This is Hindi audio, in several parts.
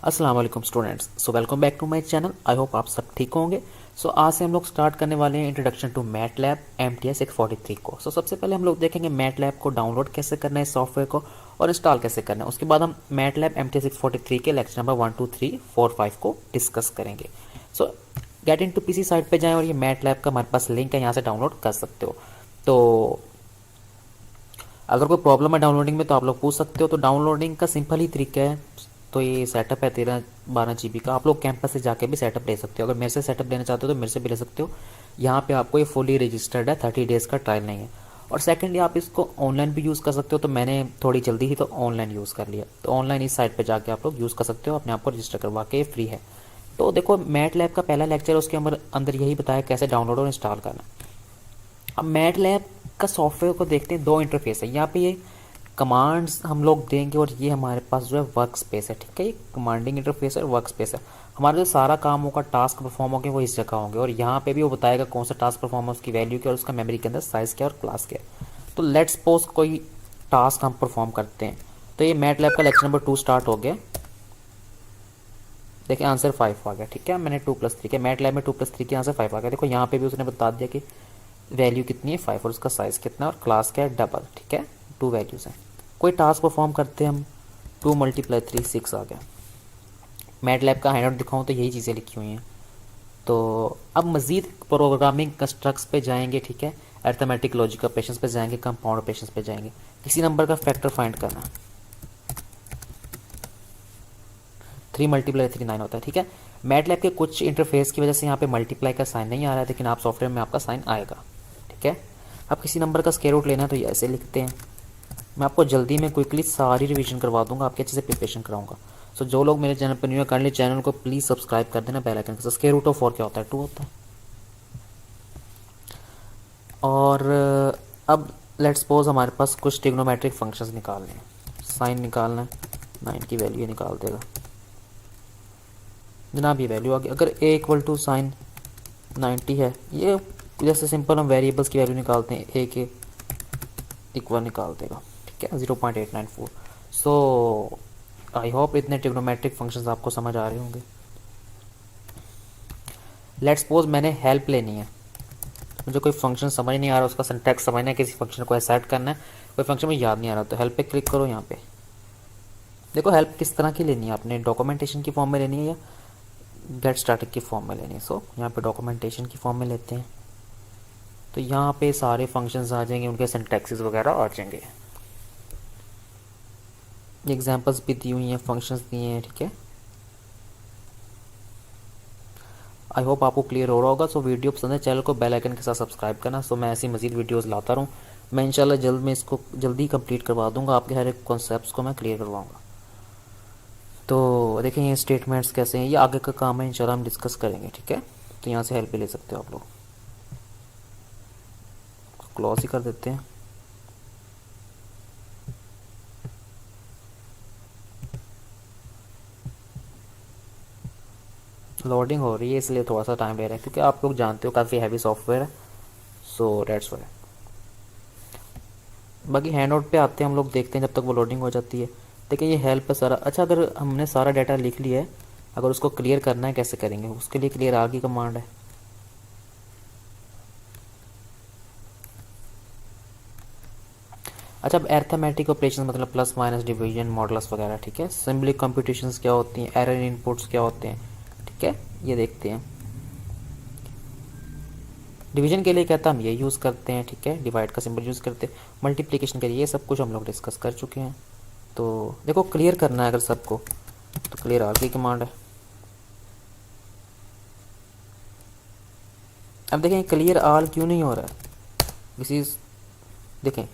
अस्सलाम वालेकुम students. So welcome back to my channel. I hope आप सब ठीक होंगे। सो आज से हम लोग स्टार्ट करने वाले हैं इंट्रोडक्शन टू मैटलैब MTS 643 को। सबसे पहले हम लोग देखेंगे मैटलैब को डाउनलोड कैसे करना है, इस सॉफ्टवेयर को, और इंस्टॉल कैसे करना है। उसके बाद हम मैटलैब MTS 643 के लेक्चर नंबर 1 2 3 4 5 को डिस्कस करेंगे। So get in to PC site पर जाएँ और ये मैटलैब का हमारे पास लिंक है, यहाँ से डाउनलोड कर सकते हो। तो अगर कोई प्रॉब्लम है डाउनलोडिंग में तो आप लोग पूछ सकते हो। तो डाउनलोडिंग का सिंपल ही तरीका है। तो ये सेटअप है 13-12 GB का। आप लोग कैंपस से जाके भी सेटअप ले सकते हो। अगर मेरे से सेटअप लेना चाहते हो तो मेरे से भी ले सकते हो। यहाँ पे आपको ये फुली रजिस्टर्ड है, 30 डेज़ का ट्रायल नहीं है। और सेकेंडली आप इसको ऑनलाइन भी यूज़ कर सकते हो। तो मैंने थोड़ी जल्दी ही तो ऑनलाइन यूज़ कर लिया। तो ऑनलाइन इस साइट पर जाके आप लोग यूज़ कर सकते हो, अपने आप को रजिस्टर करवा के, फ्री है। तो देखो मैट लैब का पहला लेक्चर है, उसके अंदर यही बताया कैसे डाउनलोड और इंस्टॉल करना। अब मैट लैब का सॉफ्टवेयर को देखते हैं। दो इंटरफेस है यहाँ पे। ये कमांड्स हम लोग देंगे और ये हमारे पास जो है वर्क स्पेस है, ठीक है। ये कमांडिंग इंटरफेस है और वर्क स्पेस है। हमारा जो सारा काम होगा, टास्क परफॉर्म होंगे, वो इस जगह होंगे। और यहाँ पे भी वो बताएगा कौन सा टास्क परफॉर्म है, उसकी वैल्यू क्या, और उसका मेमोरी के अंदर साइज़ क्या और क्लास क्या है। तो लेट्स सपोज कोई टास्क हम परफॉर्म करते हैं। तो ये मैट लैब का लेक्चर नंबर 2 स्टार्ट हो गया। देखिए आंसर 5 आ गया, ठीक है। मैंने 2+3 किया, मैट लैब में 2+3 के आंसर 5 आ गया। देखो यहाँ पे भी उसने बता दिया कि वैल्यू कितनी है 5 और उसका साइज़ कितना है और क्लास क्या है, डबल, ठीक है। 2 वैल्यूज़ हैं। कोई टास्क परफॉर्म करते हैं हम, 2 × 3 6 आ गया। मैट लैब का हैंडआउट दिखाऊँ तो यही चीज़ें लिखी हुई हैं। तो अब मज़ीद प्रोग्रामिंग कंस्ट्रक्ट्स पे जाएंगे, ठीक है। अर्थमेटिक लॉजिक ऑपरेशंस पे जाएंगे, कंपाउंड ऑपरेशंस पे जाएंगे। किसी नंबर का फैक्टर फाइंड करना, 3 × 3 9 होता है, ठीक है। मैट लैब के कुछ इंटरफेस की वजह से यहाँ पे मल्टीप्लाई का साइन नहीं आ रहा है, लेकिन आप सॉफ्टवेयर में आपका साइन आएगा, ठीक है। अब किसी नंबर का स्क्वायर रूट लेना है तो ये ऐसे लिखते हैं। मैं आपको जल्दी में क्विकली सारी रिवीजन करवा दूंगा, आपके अच्छे से प्रिपरेशन कराऊंगा। सो जो लोग मेरे चैनल पर न्यू है, काइंडली चैनल को प्लीज़ सब्सक्राइब कर देना बेल आइकन के साथ। स्क्वायर रूट ऑफ 4 क्या होता है, 2 होता है। और अब लेट्स सपोज हमारे पास कुछ ट्रिग्नोमेट्रिक फंक्शंस निकालने हैं। साइन निकालना है, 9 की वैल्यू निकाल देगा जनाब। ये वैल्यू आ गई। अगर a = साइन 90 है, ये जैसे सिंपल हम वेरिएबल्स की वैल्यू निकालते हैं, a के इक्वल निकाल देगा, ठीक है, 0.894। सो आई होप इतने ट्रिग्नोमेट्रिक फंक्शंस आपको समझ आ रहे होंगे। लेट्स सपोज मैंने हेल्प लेनी है, मुझे कोई फंक्शन समझ नहीं आ रहा, उसका सिंटैक्स समझना है, किसी फंक्शन को असेट करना है, कोई फंक्शन मुझे याद नहीं आ रहा, तो हेल्प पे क्लिक करो। यहाँ पे देखो हेल्प किस तरह की लेनी है, आपने डॉक्यूमेंटेशन की फॉर्म में लेनी है या गेट स्टार्टेड की फॉर्म में लेनी है। सो यहाँ पे डॉक्यूमेंटेशन की फॉर्म में लेते हैं। तो यहाँ पे सारे फंक्शंस आ जाएंगे, उनके सिंटैक्सेस वगैरह आ जाएंगे। एग्जाम्पल्स भी दी हुई हैं, फंक्शंस दिए हैं, ठीक है। आई होप आपको क्लियर हो रहा होगा। सो वीडियो पसंद है, चैनल को बेल आइकन के साथ सब्सक्राइब करना। सो मैं ऐसी मजीद वीडियोस लाता रहूँ। मैं इंशाल्लाह जल्द में इसको जल्दी कंप्लीट करवा दूंगा, आपके हर एक कॉन्सेप्ट्स को मैं क्लियर करवाऊंगा। तो देखें ये स्टेटमेंट्स कैसे हैं, ये आगे का काम है, इंशाल्लाह हम डिस्कस करेंगे, ठीक है। तो यहाँ से हेल्प भी ले सकते हो आप लोग। क्लोज ही कर देते हैं। लोडिंग हो रही है इसलिए थोड़ा सा टाइम ले रहा है, क्योंकि आप लोग जानते हो काफ़ी हैवी सॉफ्टवेयर है। So that's why. बाकी हैंड आउट पे आते हैं हम लोग, देखते हैं जब तक वो लोडिंग हो जाती है। देखिए ये हेल्प है सारा। अच्छा, अगर हमने सारा डाटा लिख लिया है, अगर उसको क्लियर करना है कैसे करेंगे, उसके लिए क्लियर आर की कमांड है। अच्छा, अब अर्थमेटिक ऑपरेशन मतलब प्लस माइनस डिवीजन मॉडल्स वगैरह, ठीक है। सिंबलिक कंप्यूटेशंस क्या होती हैं, एरर इनपुट्स क्या होते हैं, ठीक है, ये देखते हैं। डिवीजन के लिए कहता हम ये यूज़ करते हैं, ठीक है। डिवाइड का सिंबल यूज़ करते हैं। मल्टीप्लिकेशन के लिए ये सब कुछ हम लोग डिस्कस कर चुके हैं। तो देखो क्लियर करना है अगर सबको, तो क्लियर आर की कमांड है। अब देखें क्लियर आल क्यों नहीं हो रहा है, किसी देखें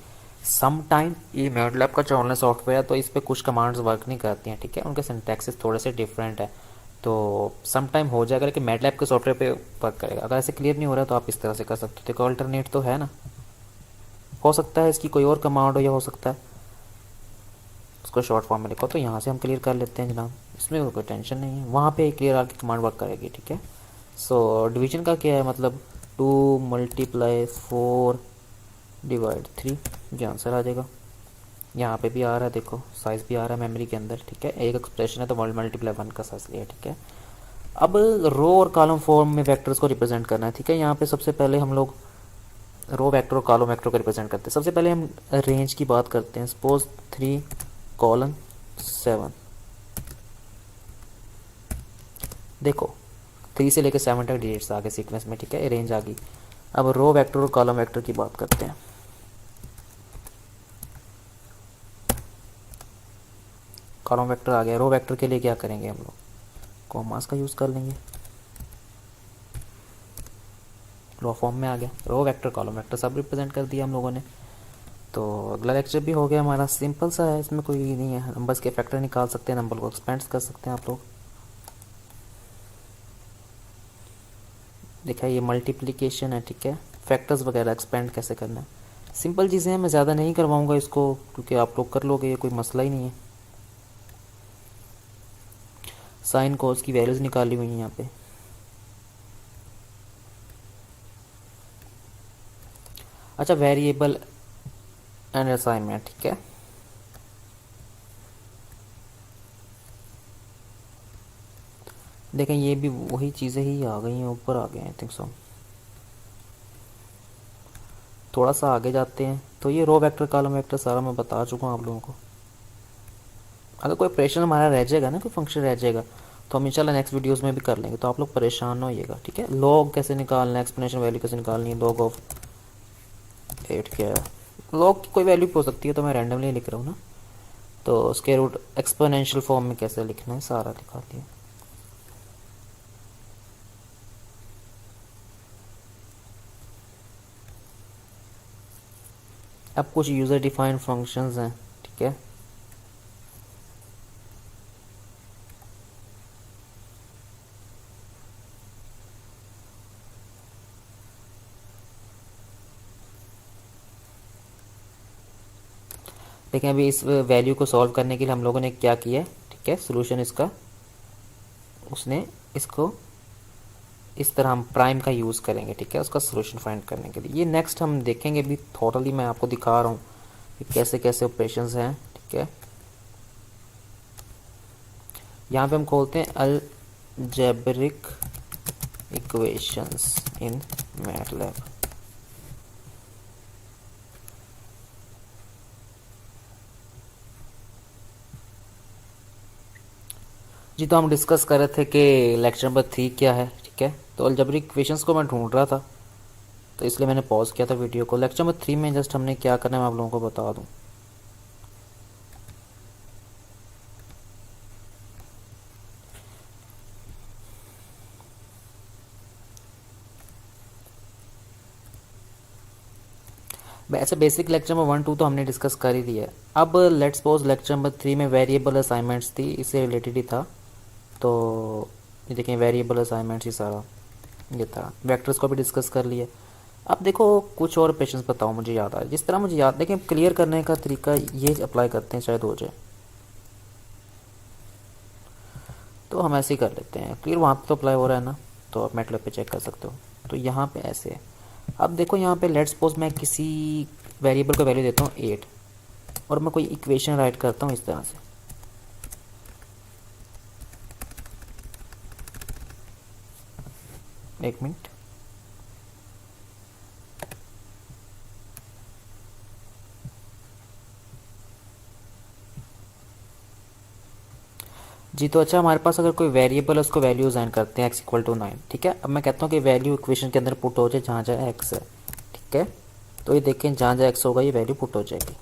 सम टाइम ये मैटलैब का जो ऑनलाइन सॉफ्टवेयर है, तो इस पर कुछ कमांड्स वर्क नहीं करती हैं, ठीक है। उनके सिंटैक्सेस थोड़े से डिफरेंट है। तो सम टाइम हो जाएगा, लेकिन मैटलैब के सॉफ्टवेयर पे वर्क करेगा। अगर ऐसे क्लियर नहीं हो रहा तो आप इस तरह से कर सकते हो। देखो अल्टरनेट तो है ना, हो सकता है इसकी कोई और कमांड हो, या हो सकता है उसको शॉर्ट फॉर्म में लिखो। तो यहाँ से हम क्लियर कर लेते हैं जनाब, इसमें कोई टेंशन नहीं है। वहाँ पे क्लियर आर की कमांड वर्क करेगी, ठीक है। सो डिवीजन का क्या है, मतलब 2 × 4 / 3, जो आंसर आ जाएगा। यहाँ पे भी आ रहा है, देखो साइज़ भी आ रहा है मेमोरी के अंदर, ठीक है। एक एक्सप्रेशन है तो मल्टीप्लाई 1 का साइज लिया, ठीक है। अब रो और कॉलम फॉर्म में वेक्टर्स को रिप्रेजेंट करना है, ठीक है। यहाँ पे सबसे पहले हम लोग रो वेक्टर और कॉलम वेक्टर को रिप्रेजेंट करते हैं। सबसे पहले हम रेंज की बात करते हैं। सपोज 3:7, देखो 3 से लेकर 7 तक डिजिट्स आ गए सीक्वेंस में, ठीक है, रेंज आ गई। अब रो वेक्टर और कॉलम वेक्टर की बात करते हैं। कॉलम वेक्टर आ गया, रो वेक्टर के लिए क्या करेंगे हम लोग, कॉमास का यूज़ कर लेंगे। रो फॉर्म में आ गया, रो वेक्टर कॉलम वेक्टर सब रिप्रेजेंट कर दिया हम लोगों ने। तो अगला लेक्चर भी हो गया हमारा, सिंपल सा है, इसमें कोई नहीं है। नंबर्स के फैक्टर निकाल सकते हैं, नंबर को एक्सपेंड कर सकते हैं आप लोग। देखा, ये मल्टीप्लिकेशन है, ठीक है। फैक्टर्स वगैरह एक्सपेंड कैसे करना है, सिंपल चीज़ें हैं, मैं ज़्यादा नहीं करवाऊँगा इसको क्योंकि आप लोग कर लोगे, ये कोई मसला ही नहीं है। साइन कोस की वैल्यूज़ निकाली हुई हैं यहाँ पे। अच्छा, वेरिएबल एंड असाइनमेंट, ठीक है। देखें ये भी वही चीज़ें ही आ गई हैं, ऊपर आ गए हैं, आई थिंक सो। थोड़ा सा आगे जाते हैं तो ये रो वेक्टर कॉलम वेक्टर सारा मैं बता चुका हूँ आप लोगों को। अगर कोई ऑपरेशन हमारा रह जाएगा ना, कोई फंक्शन रह जाएगा, तो हम इंशाल्लाह नेक्स्ट वीडियोस में भी कर लेंगे, तो आप लोग परेशान ना होइएगा, ठीक है। लॉग कैसे निकालना है, एक्सप्लेनेशन वैल्यू कैसे निकालनी है, लॉग ऑफ 8 क्या है, लॉग की कोई वैल्यू भी हो सकती है, तो मैं रैंडमली लिख रहा हूँ ना। तो स्क्वायर रूट एक्सपोनेंशियल फॉर्म में कैसे लिखना है सारा दिखा दिया। अब कुछ यूज़र डिफाइंड फंक्शंस हैं, ठीक है। देखें अभी इस वैल्यू को सॉल्व करने के लिए हम लोगों ने क्या किया है, ठीक है, सोल्यूशन इसका, उसने इसको इस तरह हम प्राइम का यूज़ करेंगे, ठीक है, उसका सोल्यूशन फाइंड करने के लिए। ये नेक्स्ट हम देखेंगे, अभी थोड़ली मैं आपको दिखा रहा हूँ कि कैसे कैसे ऑपरेशंस हैं, ठीक है। यहाँ पे हम खोलते हैं अलजेब्रिक इक्वेशंस इन मैटलैब। जी, तो हम डिस्कस कर रहे थे कि लेक्चर नंबर 3 क्या है, ठीक है। तो अलजेब्रिक इक्वेशंस को मैं ढूंढ रहा था, तो इसलिए मैंने पॉज किया था वीडियो को। लेक्चर नंबर 3 में जस्ट हमने क्या करना है मैं आप लोगों को बता दूं। वैसे बेसिक लेक्चर नंबर 1 2 तो हमने डिस्कस कर ही दिया है। अब लेट्स सपोज लेक्चर नंबर 3 में वेरिएबल असाइनमेंट्स थी, इससे रिलेटेड ही था। तो ये देखें वेरिएबल असाइनमेंट्स ही सारा ये था। वेक्टर्स को भी डिस्कस कर लिया। अब देखो कुछ और ऑपरेशंस बताओ, मुझे याद आए, जिस तरह मुझे याद, देखें क्लियर करने का तरीका ये अप्लाई करते हैं, शायद हो जाए। तो हम ऐसे ही कर लेते हैं, क्लियर वहाँ पे तो अप्लाई हो रहा है ना, तो आप मैटलैब पे चेक कर सकते हो। तो यहाँ पे ऐसे है। अब देखो यहाँ पे लेट्स सपोज मैं किसी वेरिएबल को वैल्यू देता हूँ 8 और मैं कोई इक्वेशन राइट करता हूँ इस तरह से। एक मिनट, जी। तो अच्छा, हमारे पास अगर कोई वेरिएबल है उसको वैल्यू असाइन करते हैं x=9, ठीक है। अब मैं कहता हूँ कि वैल्यू इक्वेशन के अंदर पुट हो जाए जहाँ जहाँ x है, ठीक है। तो ये देखें जहाँ जहाँ x होगा ये वैल्यू पुट हो जाएगी,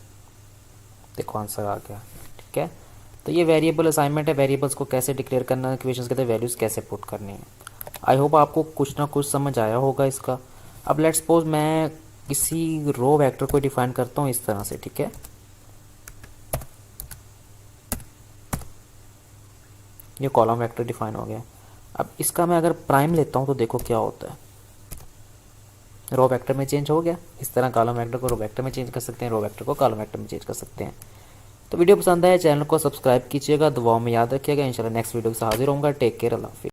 देखो आंसर आ गया, ठीक है। तो ये वेरिएबल असाइनमेंट है, वेरिएबल्स को कैसे डिक्लेयर करना है, इक्वेशंस के अंदर वैल्यूज़ कैसे पुट करनी है। आई होप आपको कुछ ना कुछ समझ आया होगा इसका। अब लेट्स सपोज मैं किसी रो वेक्टर को डिफाइन करता हूँ इस तरह से, ठीक है। ये कॉलम वेक्टर डिफाइन हो गया। अब इसका मैं अगर प्राइम लेता हूँ तो देखो क्या होता है, रो वेक्टर में चेंज हो गया। इस तरह कॉलम वेक्टर को रो वेक्टर में चेंज कर सकते हैं, रो वेक्टर को कॉलम वेक्टर में चेंज कर सकते हैं। तो वीडियो पसंद आए चैनल को सब्सक्राइब कीजिएगा, दुआओं में याद रखिएगा। इंशाल्लाह नेक्स्ट वीडियो के साथ हाजिर होऊंगा। टेक केयर, अल्लाह हाफिज़।